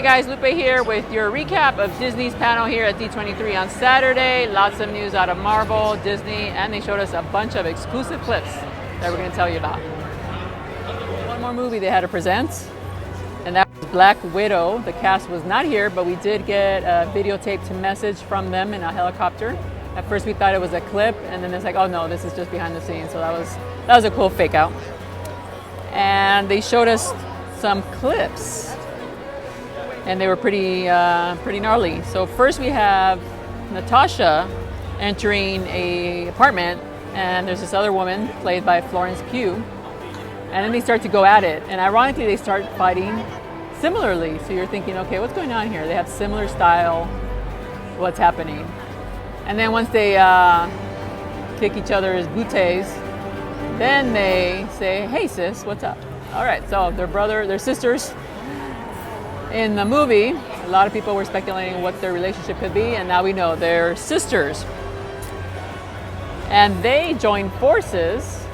Hey guys, Lupe here with your recap of Disney's panel here at D23 on Saturday. Lots of news out of Marvel, Disney, and they showed us a bunch of exclusive clips that we're going to tell you about. One more movie they had to present, and that was Black Widow. The cast was not here, but we did get a videotaped message from them in a helicopter. At first we thought it was a clip, and then it's like, oh no, this is just behind the scenes. So that was a cool fake out. And they showed us some clips, and they were pretty gnarly. So first we have Natasha entering a apartment, and there's this other woman played by Florence Pugh, and then they start to go at it, and ironically they start fighting similarly. So you're thinking, okay, what's going on here? They have similar style, what's happening? And then once they kick each other's booties, then they say, hey sis, what's up? All right, so they're sisters. In the movie, a lot of people were speculating what their relationship could be, and now we know they're sisters. And they join forces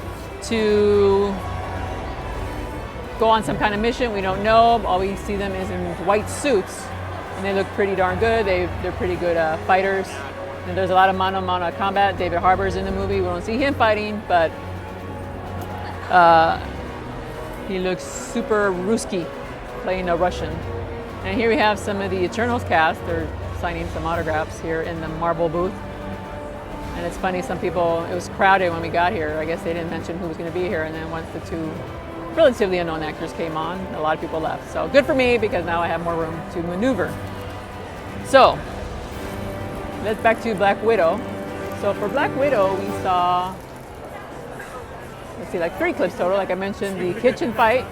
to go on some kind of mission. We don't know. All we see them is in white suits, and they look pretty darn good. They're pretty good fighters. And there's a lot of mano-a-mano combat. David Harbour's in the movie. We don't see him fighting, but he looks super Ruski, playing a Russian. And here we have some of the Eternals cast. They're signing some autographs here in the Marvel booth. And it's funny, some people, it was crowded when we got here. I guess they didn't mention who was going to be here. And then once the two relatively unknown actors came on, a lot of people left. So good for me, because now I have more room to maneuver. So let's back to Black Widow. So for Black Widow, we saw, let's see, like 3 clips total. Like I mentioned, the kitchen fight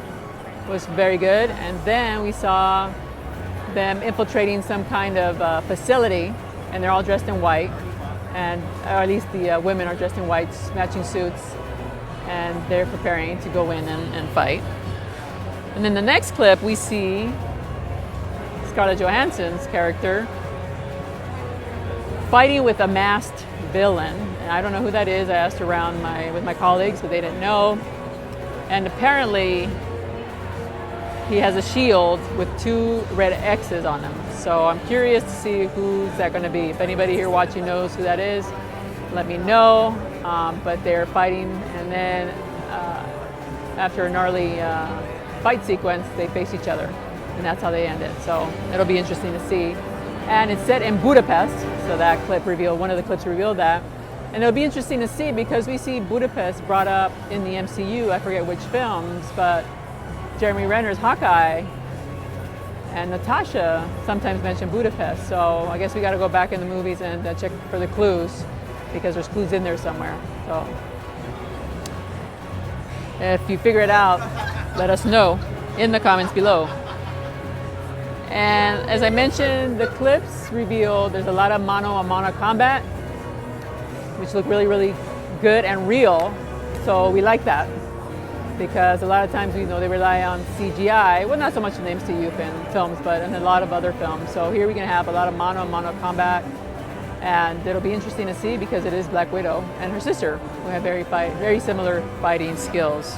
was very good. And then we saw them infiltrating some kind of facility, and they're all dressed in white, and or at least the women are dressed in white, matching suits, and they're preparing to go in and fight. And then the next clip, we see Scarlett Johansson's character fighting with a masked villain, and I don't know who that is. I asked around with my colleagues, but they didn't know. And apparently he has a shield with 2 red X's on him. So I'm curious to see who's that going to be. If anybody here watching knows who that is, let me know. But they're fighting, and then after a gnarly fight sequence, they face each other, and that's how they end it. So it'll be interesting to see. And it's set in Budapest, so that clip revealed, one of the clips revealed that. And it'll be interesting to see, because we see Budapest brought up in the MCU, I forget which films, but Jeremy Renner's Hawkeye and Natasha sometimes mention Budapest. So I guess we got to go back in the movies and check for the clues, because there's clues in there somewhere. So if you figure it out, let us know in the comments below. And as I mentioned, the clips reveal there's a lot of mano-a-mano combat, which look really, really good and real. So we like that, because a lot of times, you know, they rely on CGI. Well, not so much in the MCU films, but in a lot of other films. So here we're going to have a lot of mano-a-mano combat, and it'll be interesting to see, because it is Black Widow and her sister who have very similar fighting skills.